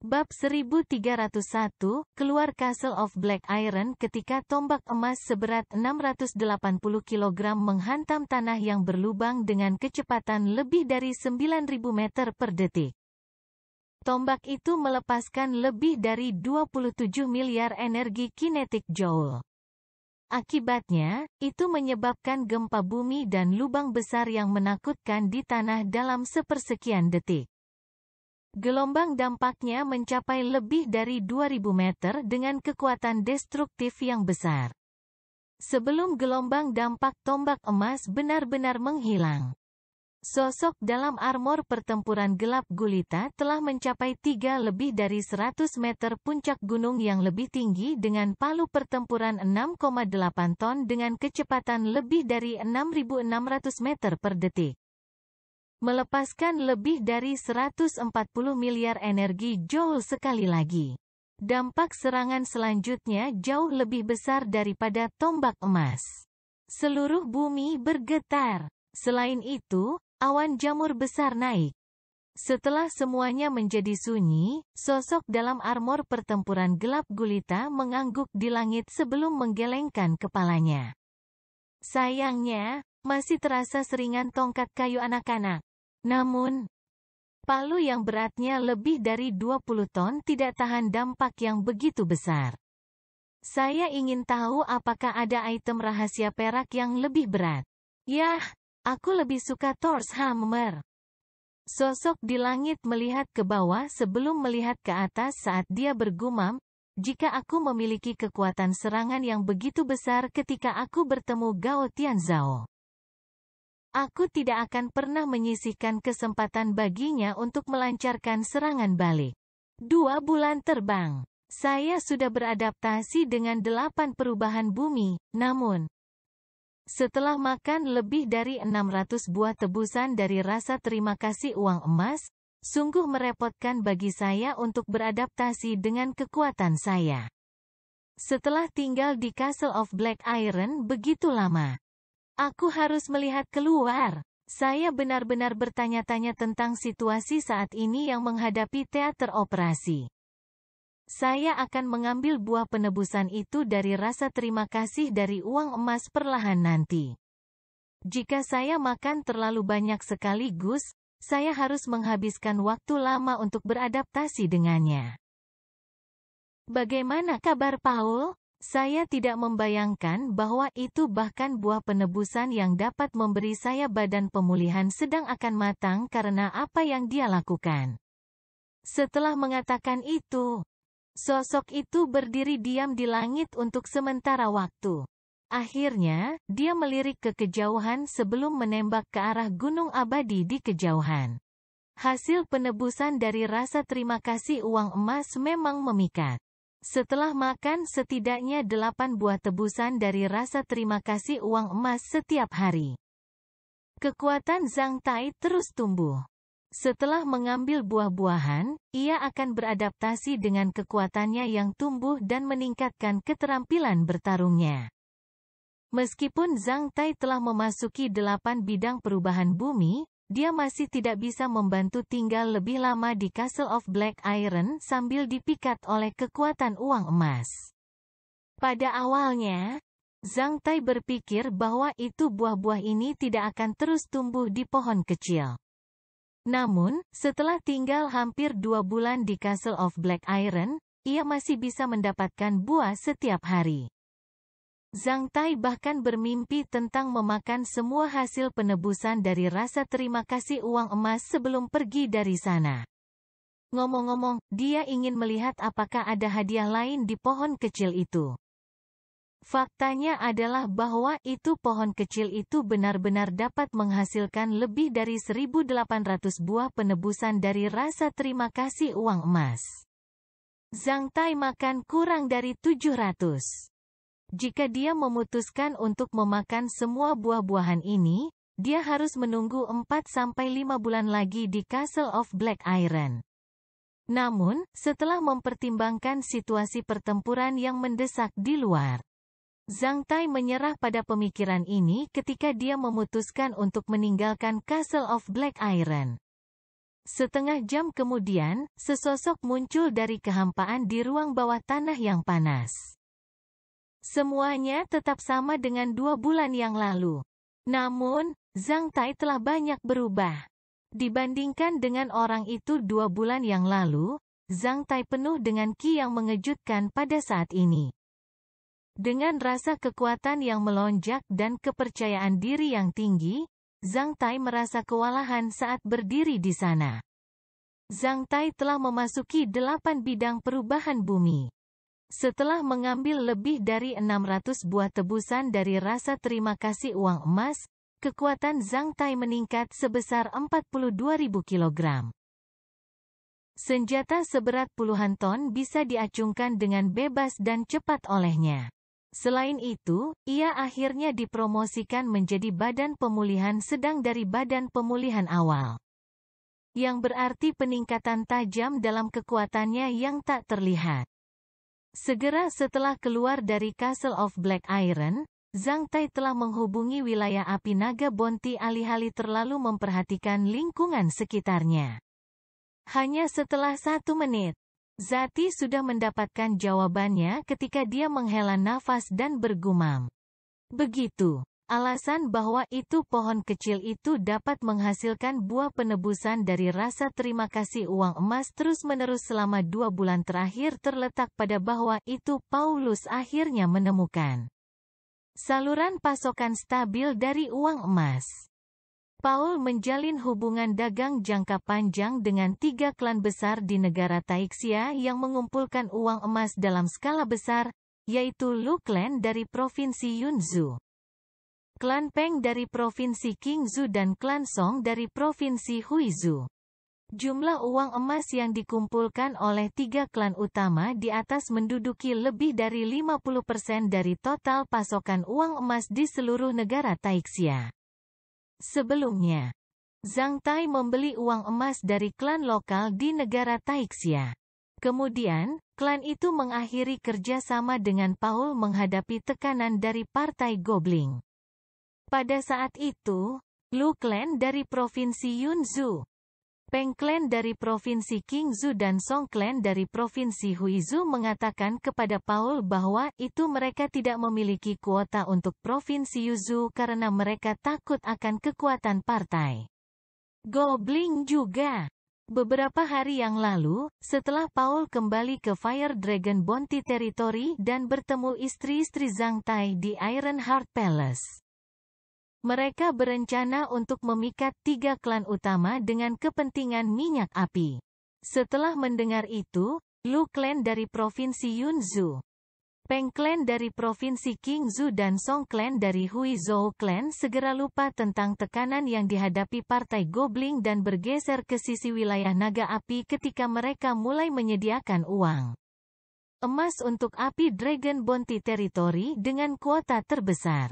Bab 1301, keluar Castle of Black Iron ketika tombak emas seberat 680 kg menghantam tanah yang berlubang dengan kecepatan lebih dari 9.000 meter per detik. Tombak itu melepaskan lebih dari 27 miliar energi kinetik joule. Akibatnya, itu menyebabkan gempa bumi dan lubang besar yang menakutkan di tanah dalam sepersekian detik. Gelombang dampaknya mencapai lebih dari 2000 meter dengan kekuatan destruktif yang besar. Sebelum gelombang dampak tombak emas benar-benar menghilang, sosok dalam armor pertempuran gelap gulita telah mencapai lebih dari 100 meter puncak gunung yang lebih tinggi dengan palu pertempuran 6,8 ton dengan kecepatan lebih dari 6.600 meter per detik. Melepaskan lebih dari 140 miliar energi joule sekali lagi. Dampak serangan selanjutnya jauh lebih besar daripada tombak emas. Seluruh bumi bergetar. Selain itu, awan jamur besar naik. Setelah semuanya menjadi sunyi, sosok dalam armor pertempuran gelap gulita mengangguk di langit sebelum menggelengkan kepalanya. Sayangnya, masih terasa seringan tongkat kayu anak-anak. Namun, palu yang beratnya lebih dari 20 ton tidak tahan dampak yang begitu besar. Saya ingin tahu apakah ada item rahasia perak yang lebih berat. Yah, aku lebih suka Thor's Hammer. Sosok di langit melihat ke bawah sebelum melihat ke atas saat dia bergumam, jika aku memiliki kekuatan serangan yang begitu besar ketika aku bertemu Gao Tianzhao, aku tidak akan pernah menyisihkan kesempatan baginya untuk melancarkan serangan balik. 2 bulan terbang. Saya sudah beradaptasi dengan 8 perubahan bumi, namun setelah makan lebih dari 600 buah tebusan dari rasa terima kasih uang emas, sungguh merepotkan bagi saya untuk beradaptasi dengan kekuatan saya. Setelah tinggal di Castle of Black Iron begitu lama, aku harus melihat keluar. Saya benar-benar bertanya-tanya tentang situasi saat ini yang menghadapi teater operasi. Saya akan mengambil buah penebusan itu dari rasa terima kasih dari uang emas perlahan nanti. Jika saya makan terlalu banyak sekaligus, saya harus menghabiskan waktu lama untuk beradaptasi dengannya. Bagaimana kabar Paul? Saya tidak membayangkan bahwa itu bahkan buah penebusan yang dapat memberi saya badan pemulihan sedang akan matang karena apa yang dia lakukan. Setelah mengatakan itu, sosok itu berdiri diam di langit untuk sementara waktu. Akhirnya, dia melirik ke kejauhan sebelum menembak ke arah gunung abadi di kejauhan. Hasil penebusan dari rasa terima kasih uang emas memang memikat. Setelah makan setidaknya 8 buah tebusan dari rasa terima kasih uang emas setiap hari, kekuatan Zhang Tai terus tumbuh. Setelah mengambil buah-buahan, ia akan beradaptasi dengan kekuatannya yang tumbuh dan meningkatkan keterampilan bertarungnya. Meskipun Zhang Tai telah memasuki 8 bidang perubahan bumi, dia masih tidak bisa membantu tinggal lebih lama di Castle of Black Iron sambil dipikat oleh kekuatan uang emas. Pada awalnya, Zhang Tai berpikir bahwa itu buah-buah ini tidak akan terus tumbuh di pohon kecil. Namun, setelah tinggal hampir 2 bulan di Castle of Black Iron, ia masih bisa mendapatkan buah setiap hari. Zhang Tai bahkan bermimpi tentang memakan semua hasil penebusan dari rasa terima kasih uang emas sebelum pergi dari sana. Ngomong-ngomong, dia ingin melihat apakah ada hadiah lain di pohon kecil itu. Faktanya adalah bahwa itu pohon kecil itu benar-benar dapat menghasilkan lebih dari 1.800 buah penebusan dari rasa terima kasih uang emas. Zhang Tai makan kurang dari 700. Jika dia memutuskan untuk memakan semua buah-buahan ini, dia harus menunggu 4-5 bulan lagi di Castle of Black Iron. Namun, setelah mempertimbangkan situasi pertempuran yang mendesak di luar, Zhang Tai menyerah pada pemikiran ini ketika dia memutuskan untuk meninggalkan Castle of Black Iron. Setengah jam kemudian, sesosok muncul dari kehampaan di ruang bawah tanah yang panas. Semuanya tetap sama dengan 2 bulan yang lalu. Namun, Zhang Tai telah banyak berubah. Dibandingkan dengan orang itu 2 bulan yang lalu, Zhang Tai penuh dengan ki yang mengejutkan pada saat ini. Dengan rasa kekuatan yang melonjak dan kepercayaan diri yang tinggi, Zhang Tai merasa kewalahan saat berdiri di sana. Zhang Tai telah memasuki 8 bidang perubahan bumi. Setelah mengambil lebih dari 600 buah tebusan dari rasa terima kasih uang emas, kekuatan Zhang Tai meningkat sebesar 42.000 kg. Senjata seberat puluhan ton bisa diacungkan dengan bebas dan cepat olehnya. Selain itu, ia akhirnya dipromosikan menjadi badan pemulihan sedang dari badan pemulihan awal. Yang berarti peningkatan tajam dalam kekuatannya yang tak terlihat. Segera setelah keluar dari Castle of Black Iron, Zhang Tai telah menghubungi wilayah api naga Bonti alih-alih terlalu memperhatikan lingkungan sekitarnya. Hanya setelah 1 menit, Zati sudah mendapatkan jawabannya ketika dia menghela nafas dan bergumam. Begitu. Alasan bahwa itu pohon kecil itu dapat menghasilkan buah penebusan dari rasa terima kasih uang emas terus-menerus selama 2 bulan terakhir terletak pada bahwa itu Paulus akhirnya menemukan saluran pasokan stabil dari uang emas. Paul menjalin hubungan dagang jangka panjang dengan 3 klan besar di negara Taixia yang mengumpulkan uang emas dalam skala besar, yaitu Lu Clan dari Provinsi Yunzhou, Klan Peng dari Provinsi Qingzhou dan Klan Song dari Provinsi Huizhou. Jumlah uang emas yang dikumpulkan oleh 3 klan utama di atas menduduki lebih dari 50% dari total pasokan uang emas di seluruh negara Taixia. Sebelumnya, Zhang Tai membeli uang emas dari klan lokal di negara Taixia. Kemudian, klan itu mengakhiri kerjasama dengan Paul menghadapi tekanan dari Partai Gobling. Pada saat itu, Lu Clan dari Provinsi Yunzhou, Peng Clan dari Provinsi Qingzhou dan Song Clan dari Provinsi Huizhou mengatakan kepada Paul bahwa itu mereka tidak memiliki kuota untuk Provinsi Yunzhou karena mereka takut akan kekuatan partai Gobling juga. Beberapa hari yang lalu, setelah Paul kembali ke Fire Dragon Bounty Territory dan bertemu istri-istri Zhang Tai di Ironheart Palace, mereka berencana untuk memikat 3 klan utama dengan kepentingan minyak api. Setelah mendengar itu, Lu Clan dari Provinsi Yunzhou, Peng Clan dari Provinsi Qingzhou dan Song Clan dari Huizhou Clan segera lupa tentang tekanan yang dihadapi Partai Gobling dan bergeser ke sisi wilayah naga api ketika mereka mulai menyediakan uang emas untuk api Dragon Bounty Territory dengan kuota terbesar.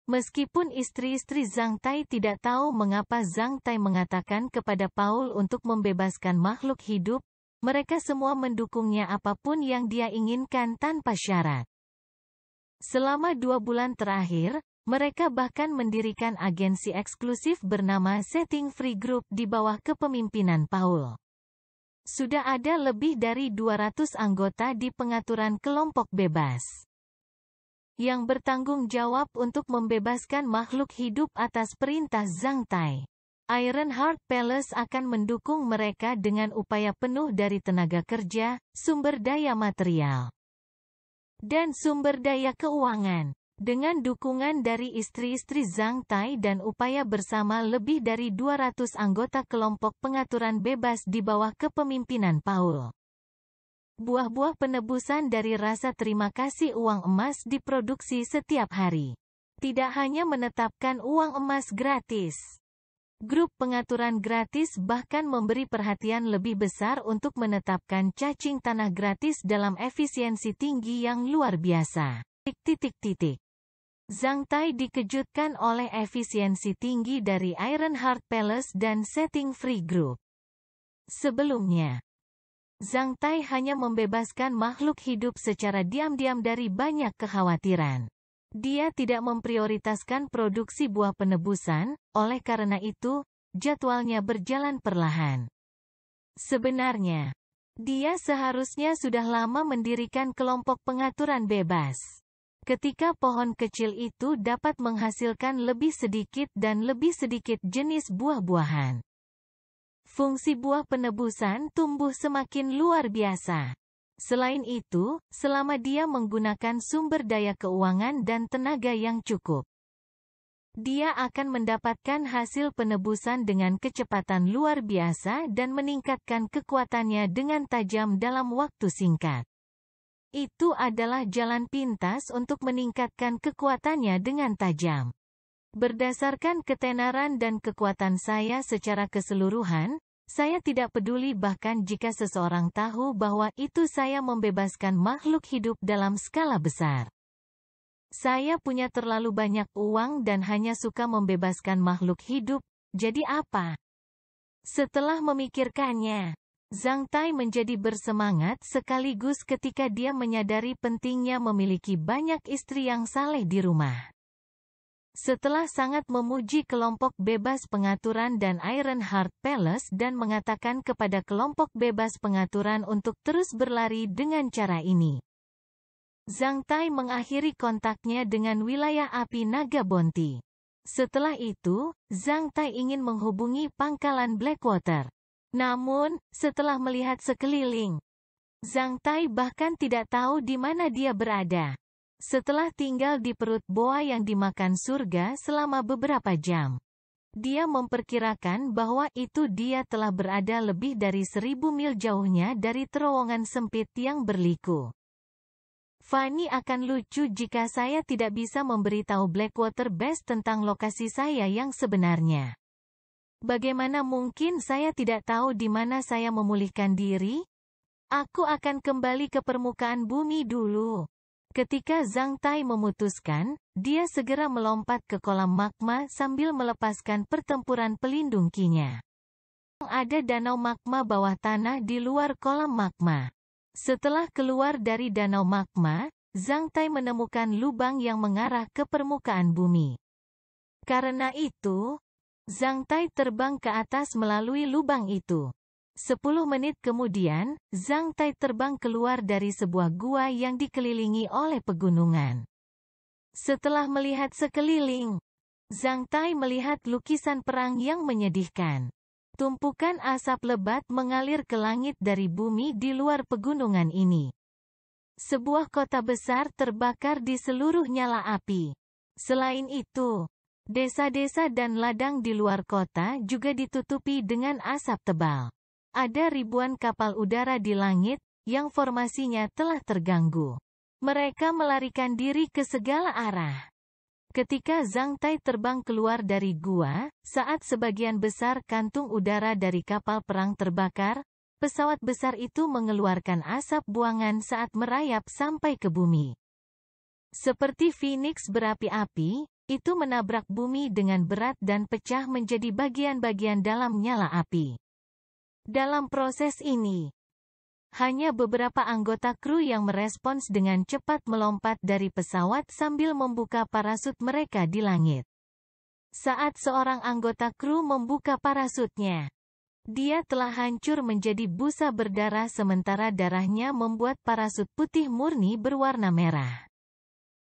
Meskipun istri-istri Zhang Tai tidak tahu mengapa Zhang Tai mengatakan kepada Paul untuk membebaskan makhluk hidup, mereka semua mendukungnya apapun yang dia inginkan tanpa syarat. Selama 2 bulan terakhir, mereka bahkan mendirikan agensi eksklusif bernama Setting Free Group di bawah kepemimpinan Paul. Sudah ada lebih dari 200 anggota di pengaturan kelompok bebas yang bertanggung jawab untuk membebaskan makhluk hidup atas perintah Zhang Tai. Ironheart Palace akan mendukung mereka dengan upaya penuh dari tenaga kerja, sumber daya material, dan sumber daya keuangan. Dengan dukungan dari istri-istri Zhang Tai dan upaya bersama lebih dari 200 anggota kelompok pengaturan bebas di bawah kepemimpinan Paul, buah-buah penebusan dari rasa terima kasih uang emas diproduksi setiap hari. Tidak hanya menetapkan uang emas gratis, grup pengaturan gratis bahkan memberi perhatian lebih besar untuk menetapkan cacing tanah gratis dalam efisiensi tinggi yang luar biasa. Zhang Tai dikejutkan oleh efisiensi tinggi dari Ironheart Palace dan Setting Free Group. Sebelumnya, Zhang Tai hanya membebaskan makhluk hidup secara diam-diam dari banyak kekhawatiran. Dia tidak memprioritaskan produksi buah penebusan, oleh karena itu, jadwalnya berjalan perlahan. Sebenarnya, dia seharusnya sudah lama mendirikan kelompok pengaturan bebas. Ketika pohon kecil itu dapat menghasilkan lebih sedikit dan lebih sedikit jenis buah-buahan. Fungsi buah penebusan tumbuh semakin luar biasa. Selain itu, selama dia menggunakan sumber daya keuangan dan tenaga yang cukup, dia akan mendapatkan hasil penebusan dengan kecepatan luar biasa dan meningkatkan kekuatannya dengan tajam dalam waktu singkat. Itu adalah jalan pintas untuk meningkatkan kekuatannya dengan tajam. Berdasarkan ketenaran dan kekuatan saya secara keseluruhan, saya tidak peduli bahkan jika seseorang tahu bahwa itu saya membebaskan makhluk hidup dalam skala besar. Saya punya terlalu banyak uang dan hanya suka membebaskan makhluk hidup, jadi apa? Setelah memikirkannya, Zhang Tai menjadi bersemangat sekaligus ketika dia menyadari pentingnya memiliki banyak istri yang saleh di rumah. Setelah sangat memuji kelompok bebas pengaturan dan Ironheart Palace dan mengatakan kepada kelompok bebas pengaturan untuk terus berlari dengan cara ini, Zhang Tai mengakhiri kontaknya dengan wilayah api Naga Bounty. Setelah itu, Zhang Tai ingin menghubungi pangkalan Blackwater. Namun, setelah melihat sekeliling, Zhang Tai bahkan tidak tahu di mana dia berada. Setelah tinggal di perut boa yang dimakan surga selama beberapa jam, dia memperkirakan bahwa itu dia telah berada lebih dari 1000 mil jauhnya dari terowongan sempit yang berliku. Fanny akan lucu jika saya tidak bisa memberitahu Blackwater Base tentang lokasi saya yang sebenarnya. Bagaimana mungkin saya tidak tahu di mana saya memulihkan diri? Aku akan kembali ke permukaan bumi dulu. Ketika Zhang Tai memutuskan, dia segera melompat ke kolam magma sambil melepaskan pertempuran pelindung kinya. Ada danau magma bawah tanah di luar kolam magma. Setelah keluar dari danau magma, Zhang Tai menemukan lubang yang mengarah ke permukaan bumi. Karena itu, Zhang Tai terbang ke atas melalui lubang itu. 10 menit kemudian, Zhang Tai terbang keluar dari sebuah gua yang dikelilingi oleh pegunungan. Setelah melihat sekeliling, Zhang Tai melihat lukisan perang yang menyedihkan. Tumpukan asap lebat mengalir ke langit dari bumi di luar pegunungan ini. Sebuah kota besar terbakar di seluruh nyala api. Selain itu, desa-desa dan ladang di luar kota juga ditutupi dengan asap tebal. Ada ribuan kapal udara di langit, yang formasinya telah terganggu. Mereka melarikan diri ke segala arah. Ketika Zhang Tai terbang keluar dari gua, saat sebagian besar kantung udara dari kapal perang terbakar, pesawat besar itu mengeluarkan asap buangan saat merayap sampai ke bumi. Seperti Phoenix berapi-api, itu menabrak bumi dengan berat dan pecah menjadi bagian-bagian dalam nyala api. Dalam proses ini, hanya beberapa anggota kru yang merespons dengan cepat melompat dari pesawat sambil membuka parasut mereka di langit. Saat seorang anggota kru membuka parasutnya, dia telah hancur menjadi busa berdarah sementara darahnya membuat parasut putih murni berwarna merah.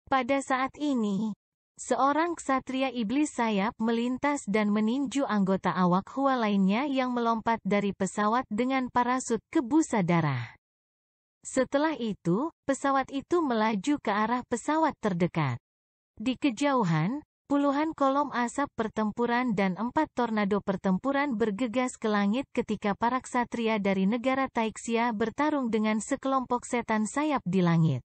Pada saat ini, seorang ksatria iblis sayap melintas dan meninju anggota awak Hua lainnya yang melompat dari pesawat dengan parasut ke busa darah. Setelah itu, pesawat itu melaju ke arah pesawat terdekat. Di kejauhan, puluhan kolom asap pertempuran dan 4 tornado pertempuran bergegas ke langit ketika para ksatria dari negara Taixia bertarung dengan sekelompok setan sayap di langit.